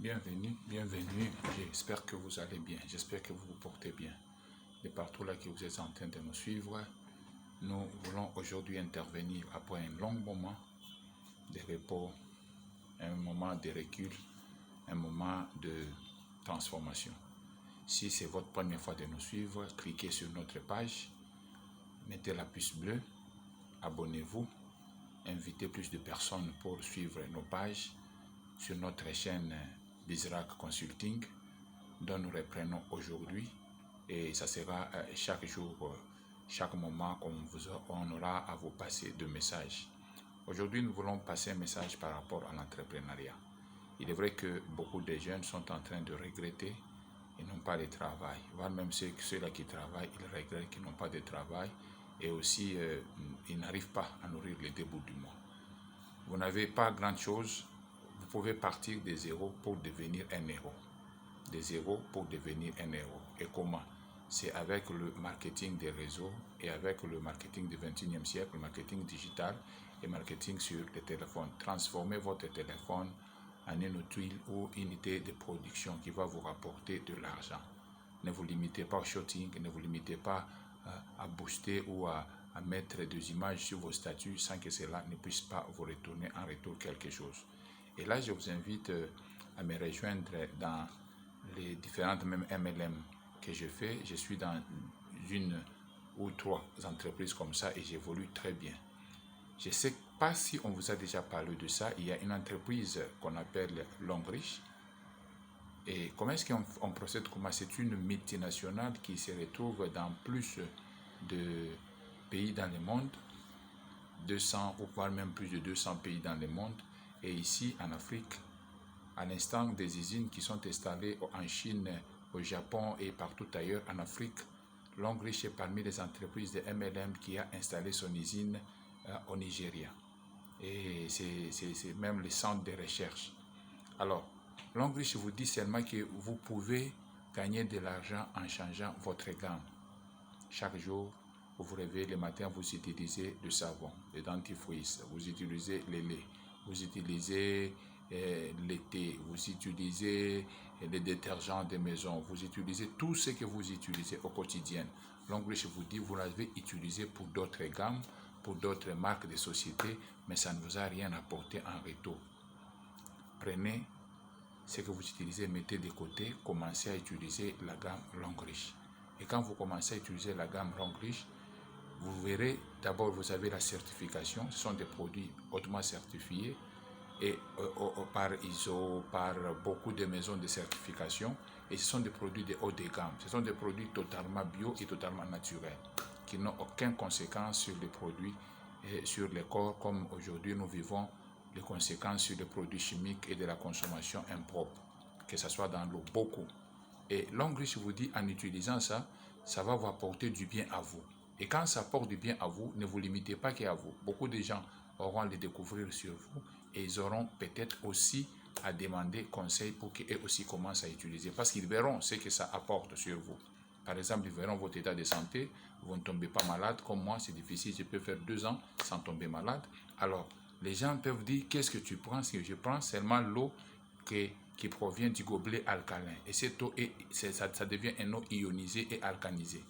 Bienvenue. J'espère que vous allez bien. J'espère que vous vous portez bien. De partout là que vous êtes en train de nous suivre, nous voulons aujourd'hui intervenir après un long moment de repos, un moment de recul, un moment de transformation. Si c'est votre première fois de nous suivre, cliquez sur notre page, mettez la puce bleue, abonnez-vous, invitez plus de personnes pour suivre nos pages sur notre chaîne Bizrak Consulting, dont nous reprenons aujourd'hui, et ça sera chaque jour, chaque moment on aura à vous passer de messages. Aujourd'hui, nous voulons passer un message par rapport à l'entrepreneuriat. Il est vrai que beaucoup de jeunes sont en train de regretter ils n'ont pas de travail, voire même ceux-là qui travaillent, ils regrettent qu'ils n'ont pas de travail, et aussi ils n'arrivent pas à nourrir les débuts du mois. Vous n'avez pas grand-chose, vous pouvez partir de zéro pour devenir un héros. De zéro pour devenir un héros. Et comment? C'est avec le marketing des réseaux et avec le marketing du 21e siècle, le marketing digital et marketing sur les téléphones. Transformez votre téléphone en une tuile ou unité de production qui va vous rapporter de l'argent. Ne vous limitez pas au shooting, ne vous limitez pas à booster ou à mettre des images sur vos statuts sans que cela ne puisse pas vous retourner en retour quelque chose. Et là, je vous invite à me rejoindre dans les différentes même MLM que je fais. Je suis dans une ou trois entreprises comme ça et j'évolue très bien. Je ne sais pas si on vous a déjà parlé de ça. Il y a une entreprise qu'on appelle Longrich. Et comment est-ce qu'on procède? Comment? C'est une multinationale qui se retrouve dans plus de pays dans le monde, 200 ou voire même plus de 200 pays dans le monde. Et ici en Afrique, à l'instant des usines qui sont installées en Chine, au Japon et partout ailleurs en Afrique, Longrich est parmi les entreprises de MLM qui a installé son usine au Nigeria. Et c'est même le centre de recherche. Alors, Longrich vous dit seulement que vous pouvez gagner de l'argent en changeant votre gamme. Chaque jour, vous vous réveillez le matin, vous utilisez le savon, le dentifrice, vous utilisez le lait, vous utilisez le thé, vous utilisez les détergents de maison, vous utilisez tout ce que vous utilisez au quotidien. Longrich vous dit, vous l'avez utilisé pour d'autres gammes, pour d'autres marques de société, mais ça ne vous a rien apporté en retour. Prenez ce que vous utilisez, mettez de côté, commencez à utiliser la gamme Longrich. Et quand vous commencez à utiliser la gamme Longrich, vous verrez, d'abord vous avez la certification, ce sont des produits hautement certifiés et par ISO, par beaucoup de maisons de certification, et ce sont des produits de haut de gamme, ce sont des produits totalement bio et totalement naturels, qui n'ont aucune conséquence sur les produits et sur le corps, comme aujourd'hui nous vivons les conséquences sur les produits chimiques et de la consommation impropre, que ce soit dans l'eau, beaucoup. Et Longrich vous dit, en utilisant ça, ça va vous apporter du bien à vous. Et quand ça apporte du bien à vous, ne vous limitez pas qu'à vous. Beaucoup de gens auront à le découvrir sur vous et ils auront peut-être aussi à demander conseil pour qu'eux aussi commencent à utiliser. Parce qu'ils verront ce que ça apporte sur vous. Par exemple, ils verront votre état de santé, vous ne tombez pas malade. Comme moi, c'est difficile, je peux faire 2 ans sans tomber malade. Alors, les gens peuvent dire, qu'est-ce que tu prends? Si je prends seulement l'eau qui provient du gobelet alcalin. Et cette eau, ça devient une eau ionisée et alcanisée.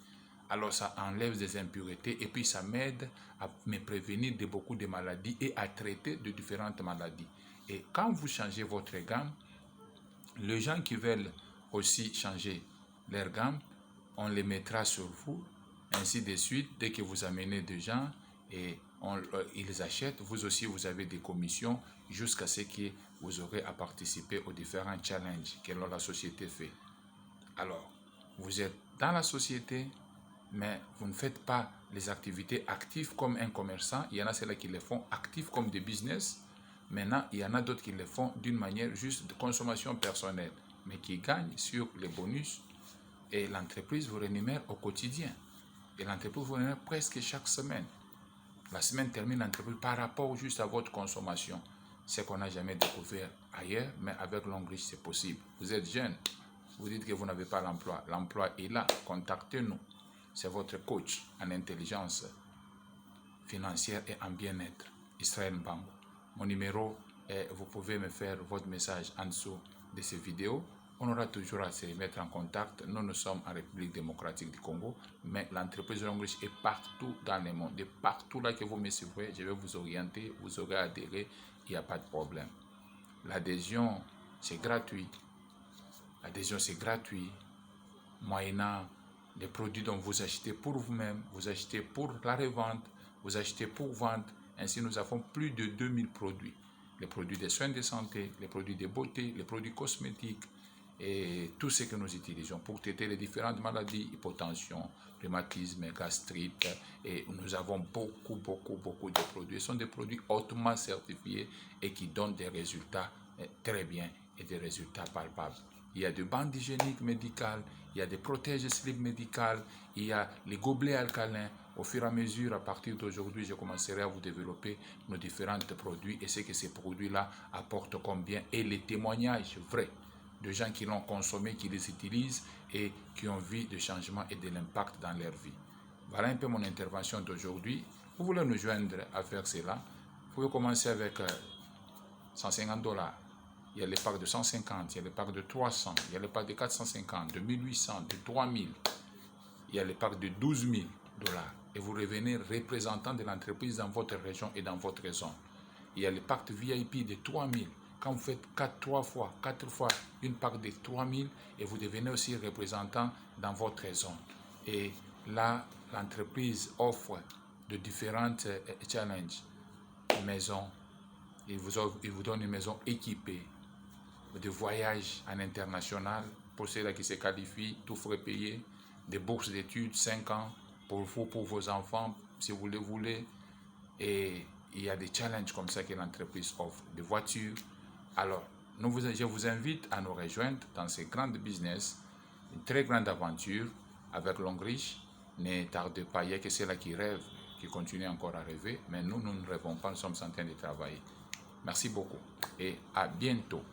Alors ça enlève des impuretés et puis ça m'aide à me prévenir de beaucoup de maladies et à traiter de différentes maladies. Et quand vous changez votre gamme, les gens qui veulent aussi changer leur gamme, on les mettra sur vous, ainsi de suite. Dès que vous amenez des gens et ils achètent, vous aussi vous avez des commissions jusqu'à ce que vous aurez à participer aux différents challenges que la société fait. Alors, vous êtes dans la société, mais vous ne faites pas les activités actives comme un commerçant. Il y en a ceux-là qui les font actifs comme des business. Maintenant, il y en a d'autres qui le font d'une manière juste de consommation personnelle, mais qui gagnent sur les bonus. Et l'entreprise vous rémunère au quotidien. Et l'entreprise vous rémunère presque chaque semaine. La semaine termine l'entreprise par rapport juste à votre consommation. Ce qu'on n'a jamais découvert ailleurs, mais avec Longrich, c'est possible. Vous êtes jeune, vous dites que vous n'avez pas l'emploi. L'emploi est là, contactez-nous. C'est votre coach en intelligence financière et en bien-être, Israël Mbambo. Mon numéro est, vous pouvez me faire votre message en dessous de ces vidéos, on aura toujours à se mettre en contact. Nous sommes en République démocratique du Congo, mais l'entreprise Longrich est partout dans le monde. De partout là que vous me suivrez, je vais vous orienter, vous aurez adhéré, il n'y a pas de problème. L'adhésion, c'est gratuit. L'adhésion, c'est gratuit. Moyennant des produits dont vous achetez pour vous-même, vous achetez pour la revente, vous achetez pour vendre. Ainsi, nous avons plus de 2000 produits. Les produits des soins de santé, les produits de beauté, les produits cosmétiques et tout ce que nous utilisons pour traiter les différentes maladies, hypotension, rhumatisme, gastrite. Et nous avons beaucoup de produits. Ce sont des produits hautement certifiés et qui donnent des résultats très bien et des résultats palpables. Il y a des bandes hygiéniques médicales, il y a des protèges slip médicales, il y a les gobelets alcalins. Au fur et à mesure, à partir d'aujourd'hui, je commencerai à vous développer nos différents produits et ce que ces produits-là apportent comme bien et les témoignages vrais de gens qui l'ont consommé, qui les utilisent et qui ont vu des changements et de l'impact dans leur vie. Voilà un peu mon intervention d'aujourd'hui. Vous voulez nous joindre à faire cela? Vous pouvez commencer avec 150 $. Il y a les packs de 150, il y a les packs de 300, il y a les packs de 450, de 1800, de 3000. Il y a les packs de 12 000 $. Et vous revenez représentant de l'entreprise dans votre région et dans votre zone. Il y a les packs VIP de 3000. Quand vous faites 4 fois une pack de 3000 et vous devenez aussi représentant dans votre zone. Et là, l'entreprise offre de différentes challenges. Maison, il vous donne une maison équipée, de voyages en international pour ceux qui se qualifient, tout frais payé, des bourses d'études 5 ans pour vous, pour vos enfants, si vous le voulez. Et il y a des challenges comme ça que l'entreprise offre, des voitures. Alors, je vous invite à nous rejoindre dans ces grands business, une très grande aventure avec Longrich. Ne tardez pas, il y a que ceux-là qui rêvent, qui continuent encore à rêver, mais nous ne rêvons pas, nous sommes en train de travailler. Merci beaucoup et à bientôt.